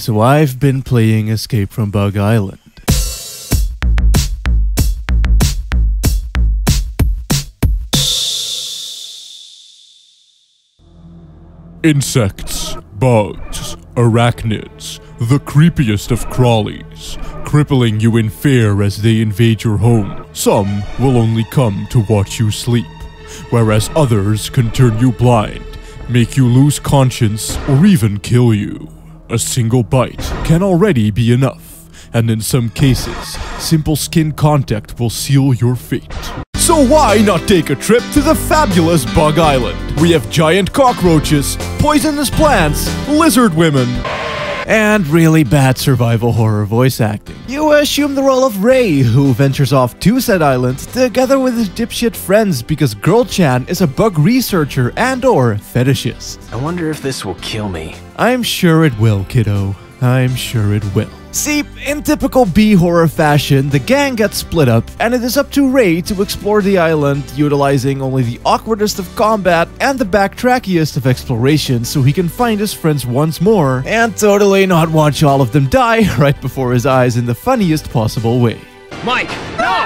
So I've been playing Escape from Bug Island. Insects, bugs, arachnids, the creepiest of crawlies, crippling you in fear as they invade your home. Some will only come to watch you sleep, whereas others can turn you blind, make you lose conscience, or even kill you. A single bite can already be enough, and in some cases, simple skin contact will seal your fate. So why not take a trip to the fabulous Bug Island? We have giant cockroaches, poisonous plants, lizard women, And really bad survival horror voice acting. You assume the role of Ray, who ventures off to said island together with his dipshit friends because Girl-chan is a bug researcher and/or fetishist. I wonder if this will kill me. I'm sure it will, kiddo. I'm sure it will. See, in typical B-horror fashion, the gang gets split up, and it is up to Ray to explore the island, utilizing only the awkwardest of combat and the backtrackiest of exploration so he can find his friends once more, and totally not watch all of them die right before his eyes in the funniest possible way. Mike, no!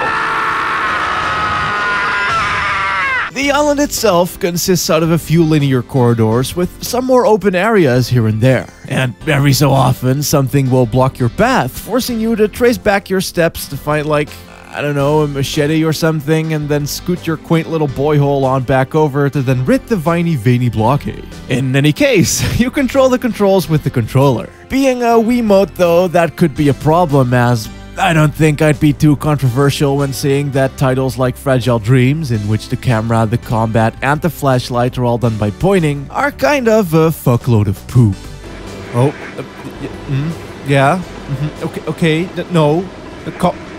The island itself consists out of a few linear corridors with some more open areas here and there. And every so often, something will block your path, forcing you to trace back your steps to find, like, I don't know, a machete or something, and then scoot your quaint little boy hole on back over to then rid the veiny blockade. In any case, you control the controls with the controller. Being a Wiimote though, that could be a problem, as I don't think I'd be too controversial when saying that titles like Fragile Dreams, in which the camera, the combat, and the flashlight are all done by pointing, are kind of a fuckload of poop. Oh, yeah, okay, no,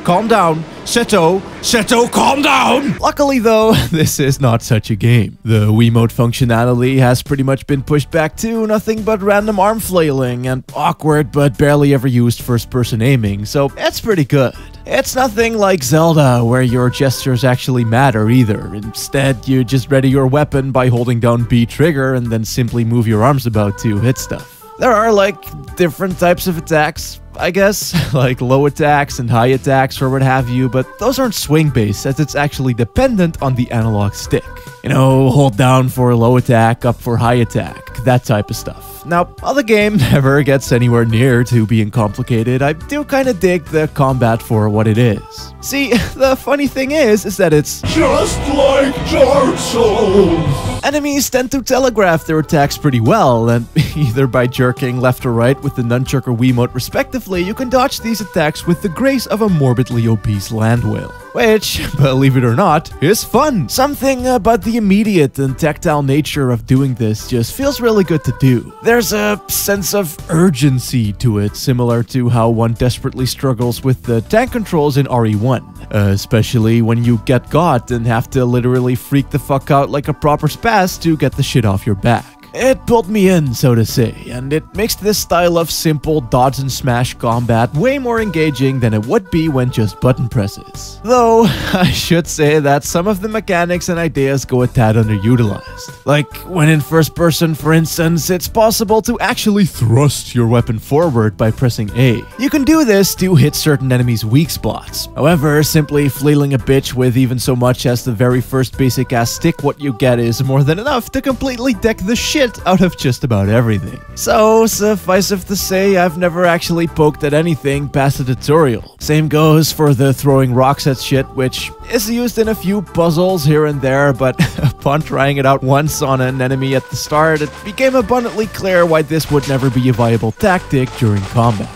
calm down. Seto, calm down! Luckily though, this is not such a game. The Wiimote functionality has pretty much been pushed back to nothing but random arm flailing and awkward but barely ever used first-person aiming, so it's pretty good. It's nothing like Zelda, where your gestures actually matter either. Instead, you just ready your weapon by holding down B trigger and then simply move your arms about to hit stuff. There are, like, different types of attacks, I guess, like low attacks and high attacks or what have you, but those aren't swing-based as it's actually dependent on the analog stick. You know, hold down for low attack, up for high attack, that type of stuff. Now, while the game never gets anywhere near to being complicated, I do kinda dig the combat for what it is. See, the funny thing is that it's just like Dark Souls. Enemies tend to telegraph their attacks pretty well, and either by jerking left or right with the nunchuck or Wiimote respectively, you can dodge these attacks with the grace of a morbidly obese land whale. Which, believe it or not, is fun. Something about the immediate and tactile nature of doing this just feels really good to do. There's a sense of urgency to it, similar to how one desperately struggles with the tank controls in RE1. Especially when you get got and have to literally freak the fuck out like a proper spaz to get the shit off your back. It pulled me in, so to say, and it makes this style of simple dodge and smash combat way more engaging than it would be when just button presses. Though, I should say that some of the mechanics and ideas go a tad underutilized. Like, when in first person, for instance, it's possible to actually thrust your weapon forward by pressing A. You can do this to hit certain enemies' weak spots. However, simply flailing a bitch with even so much as the very first basic ass stick what you get is more than enough to completely deck the shit out of just about everything. So, suffice it to say, I've never actually poked at anything past the tutorial. Same goes for the throwing rocks at shit, which is used in a few puzzles here and there, but upon trying it out once on an enemy at the start, it became abundantly clear why this would never be a viable tactic during combat.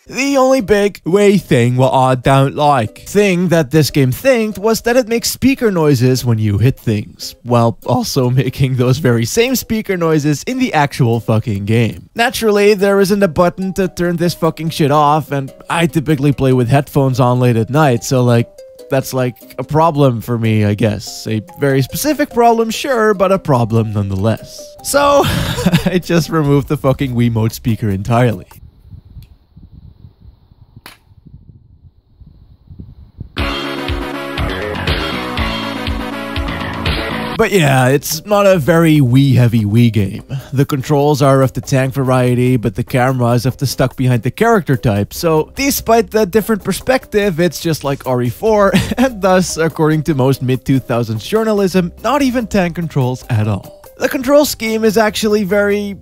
The only big thing what I don't like thing that this game thinked was that it makes speaker noises when you hit things, while also making those very same speaker noises in the actual fucking game. Naturally, there isn't a button to turn this fucking shit off, and I typically play with headphones on late at night, so like, that's like a problem for me, I guess. A very specific problem, sure, but a problem nonetheless. So, I just removed the fucking Wiimote speaker entirely. But yeah, it's not a very Wii-heavy Wii game. The controls are of the tank variety, but the camera is of the stuck behind the character type, so despite the different perspective, it's just like RE4, and thus, according to most mid-2000s journalism, not even tank controls at all. The control scheme is actually very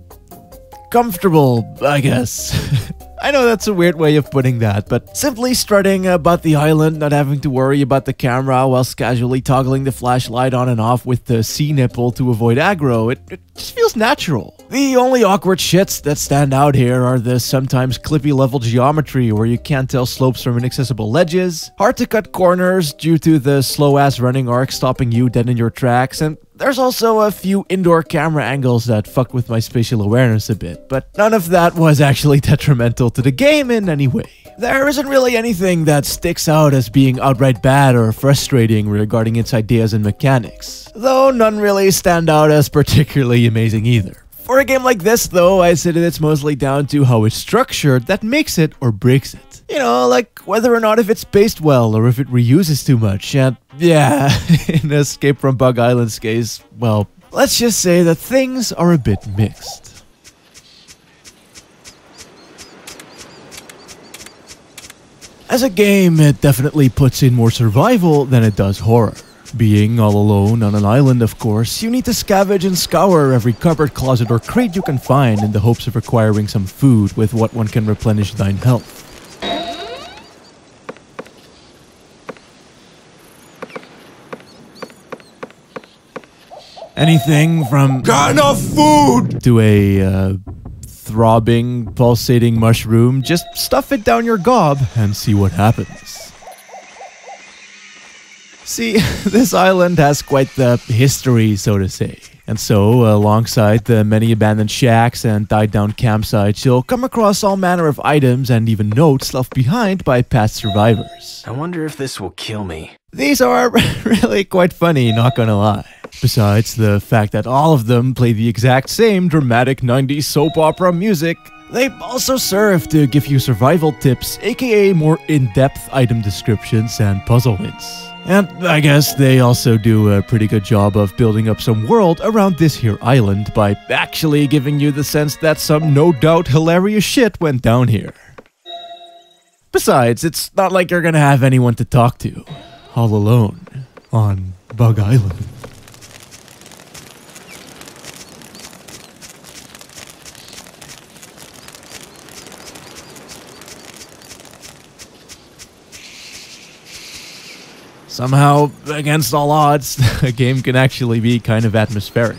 comfortable, I guess. I know that's a weird way of putting that, but simply strutting about the island, not having to worry about the camera whilst casually toggling the flashlight on and off with the C nipple to avoid aggro, it just feels natural. The only awkward shits that stand out here are the sometimes Clippy level geometry where you can't tell slopes from inaccessible ledges, hard to cut corners due to the slow ass running arc stopping you dead in your tracks, and there's also a few indoor camera angles that fucked with my spatial awareness a bit, but none of that was actually detrimental to the game in any way. There isn't really anything that sticks out as being outright bad or frustrating regarding its ideas and mechanics, though none really stand out as particularly amazing either. For a game like this though, I'd say that it's mostly down to how it's structured that makes it or breaks it. You know, like whether or not if it's paced well or if it reuses too much, and yeah, in Escape from Bug Island's case, well, let's just say that things are a bit mixed. As a game, it definitely puts in more survival than it does horror. Being all alone on an island, of course, you need to scavenge and scour every cupboard, closet, or crate you can find in the hopes of acquiring some food with what one can replenish thine health. Anything from "got enough food" to a throbbing, pulsating mushroom, just stuff it down your gob and see what happens. See, this island has quite the history, so to say. And so, alongside the many abandoned shacks and died-down campsites, you'll come across all manner of items and even notes left behind by past survivors. I wonder if this will kill me. These are really quite funny, not gonna lie. Besides the fact that all of them play the exact same dramatic 90s soap opera music, they also serve to give you survival tips, aka more in-depth item descriptions and puzzle hints. And I guess they also do a pretty good job of building up some world around this here island by actually giving you the sense that some no doubt hilarious shit went down here. Besides, it's not like you're gonna have anyone to talk to, all alone, on Bug Island. Somehow, against all odds, a game can actually be kind of atmospheric.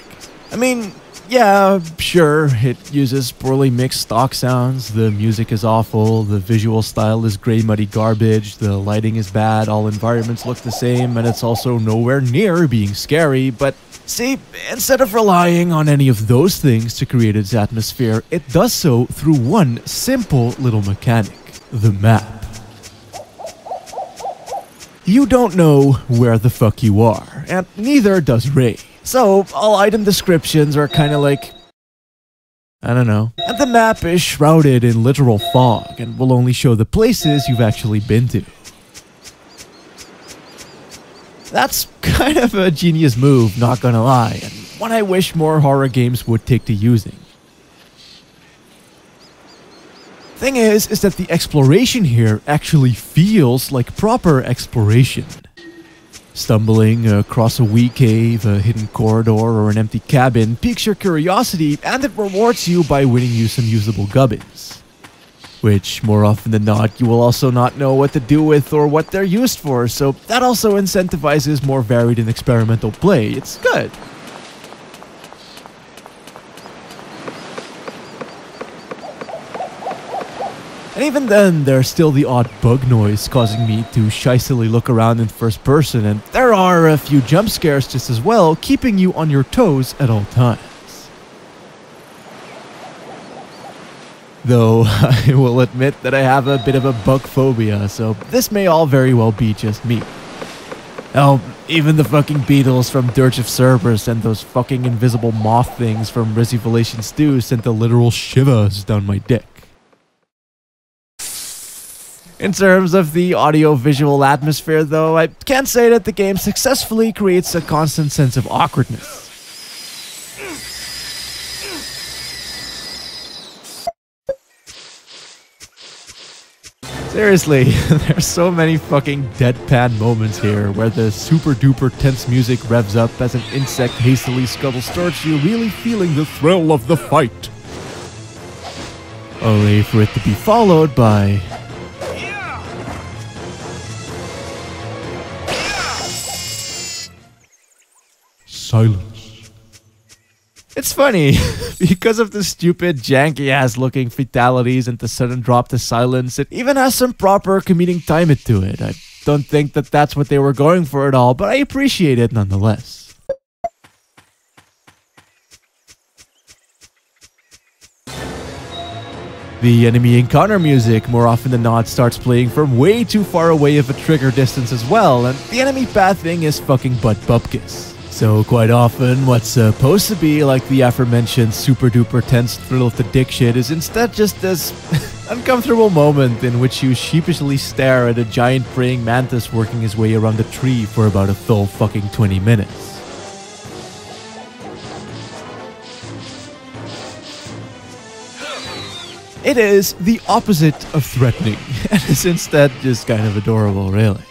I mean, yeah, sure, it uses poorly mixed stock sounds, the music is awful, the visual style is grey muddy garbage, the lighting is bad, all environments look the same, and it's also nowhere near being scary, but see, instead of relying on any of those things to create its atmosphere, it does so through one simple little mechanic: the map. You don't know where the fuck you are, and neither does Ray. So, all item descriptions are kinda like, I don't know. And the map is shrouded in literal fog, and will only show the places you've actually been to. That's kind of a genius move, not gonna lie, and one I wish more horror games would take to using. Thing is that the exploration here actually feels like proper exploration. Stumbling across a wee cave, a hidden corridor, or an empty cabin piques your curiosity, and it rewards you by winning you some usable gubbins. Which, more often than not, you will also not know what to do with or what they're used for, so that also incentivizes more varied and experimental play. It's good. And even then, there's still the odd bug noise causing me to shystily look around in first person, and there are a few jump scares just as well, keeping you on your toes at all times. Though, I will admit that I have a bit of a bug phobia, so this may all very well be just me. Hell, even the fucking beetles from Dirge of Cerberus and those fucking invisible moth things from Resolation 2 sent the literal shivers down my dick. In terms of the audio-visual atmosphere, though, I can't say that the game successfully creates a constant sense of awkwardness. Seriously, there's so many fucking deadpan moments here where the super duper tense music revs up as an insect hastily scuttles towards you, really feeling the thrill of the fight. Only for it to be followed by... silence. It's funny, because of the stupid, janky-ass looking fatalities and the sudden drop to silence, it even has some proper comedic timing to it. I don't think that that's what they were going for at all, but I appreciate it nonetheless. The enemy encounter music, more often than not, starts playing from way too far away of a trigger distance as well, and the enemy pathing is fucking butt bupkis. So quite often, what's supposed to be like the aforementioned super duper tense thrill of the dick shit is instead just this uncomfortable moment in which you sheepishly stare at a giant praying mantis working his way around a tree for about a full fucking 20 minutes. It is the opposite of threatening, and is instead just kind of adorable, really.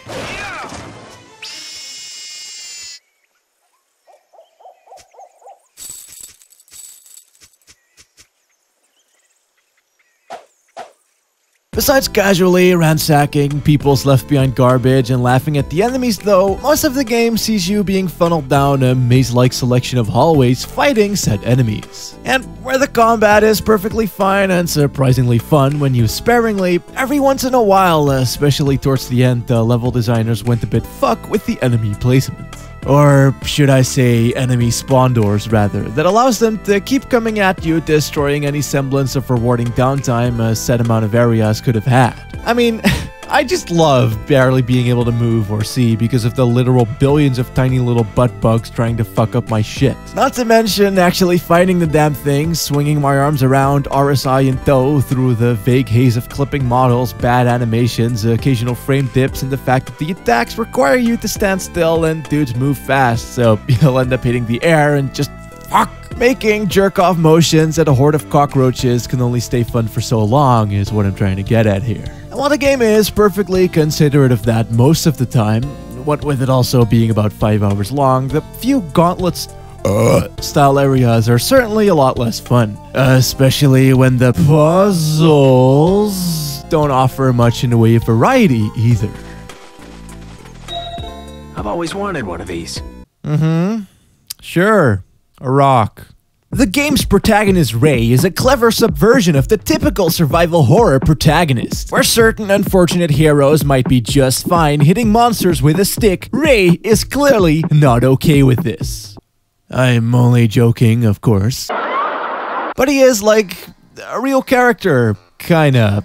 Besides casually ransacking people's left behind garbage and laughing at the enemies though, most of the game sees you being funneled down a maze-like selection of hallways fighting said enemies. And where the combat is perfectly fine and surprisingly fun when used sparingly, every once in a while, especially towards the end, the level designers went a bit fuck with the enemy placement. Or should I say enemy spawn doors rather, that allows them to keep coming at you, destroying any semblance of rewarding downtime a set amount of areas could have had. I mean, I just love barely being able to move or see because of the literal billions of tiny little butt bugs trying to fuck up my shit. Not to mention actually fighting the damn thing, swinging my arms around RSI in tow through the vague haze of clipping models, bad animations, occasional frame dips, and the fact that the attacks require you to stand still and dudes move fast, so you'll end up hitting the air and just fuck. Making jerk-off motions at a horde of cockroaches can only stay fun for so long is what I'm trying to get at here. And while the game is perfectly considerate of that most of the time, what with it also being about 5 hours long, the few gauntlets style areas are certainly a lot less fun. Especially when the puzzles don't offer much in the way of variety either. I've always wanted one of these. Sure. A rock. The game's protagonist, Ray, is a clever subversion of the typical survival horror protagonist. Where certain unfortunate heroes might be just fine hitting monsters with a stick, Ray is clearly not okay with this. I'm only joking, of course. But he is like a real character, kinda.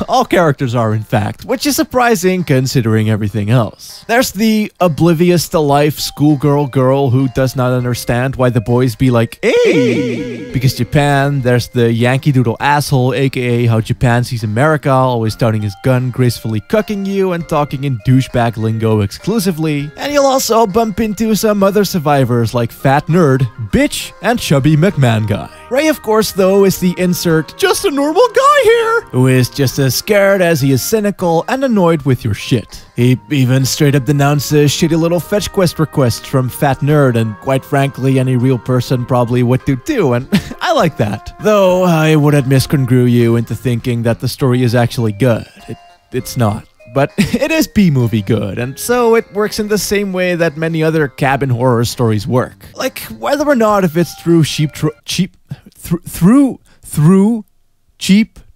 All characters are, in fact, which is surprising considering everything else. There's the oblivious to life schoolgirl girl who does not understand why the boys be like, hey! Because Japan. There's the Yankee Doodle asshole, aka how Japan sees America, always touting his gun, gracefully cucking you, and talking in douchebag lingo exclusively. And you'll also bump into some other survivors like Fat Nerd, Bitch, and Chubby McMahon Guy. Ray, of course, though, is the insert, just a normal guy here, who is just as scared as he is cynical and annoyed with your shit. He even straight up denounces shitty little fetch quest requests from Fat Nerd, and quite frankly, any real person probably would do too, and I like that. Though I wouldn't misconstrue you into thinking that the story is actually good. It's not. But it is B-movie good, and so it works in the same way that many other cabin horror stories work. Like, whether or not if it's through cheap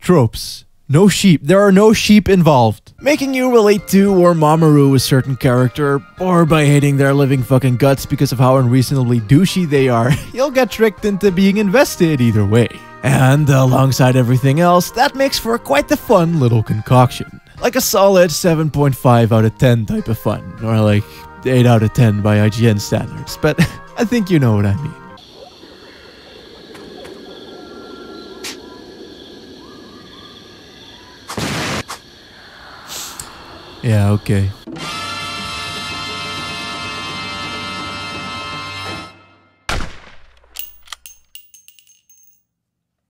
tropes. No sheep. There are no sheep involved. Making you relate to or Mamoru a certain character, or by hating their living fucking guts because of how unreasonably douchey they are, you'll get tricked into being invested either way. And alongside everything else, that makes for quite the fun little concoction. Like a solid 7.5 out of 10 type of fun, or like 8 out of 10 by IGN standards, but I think you know what I mean. Yeah, okay.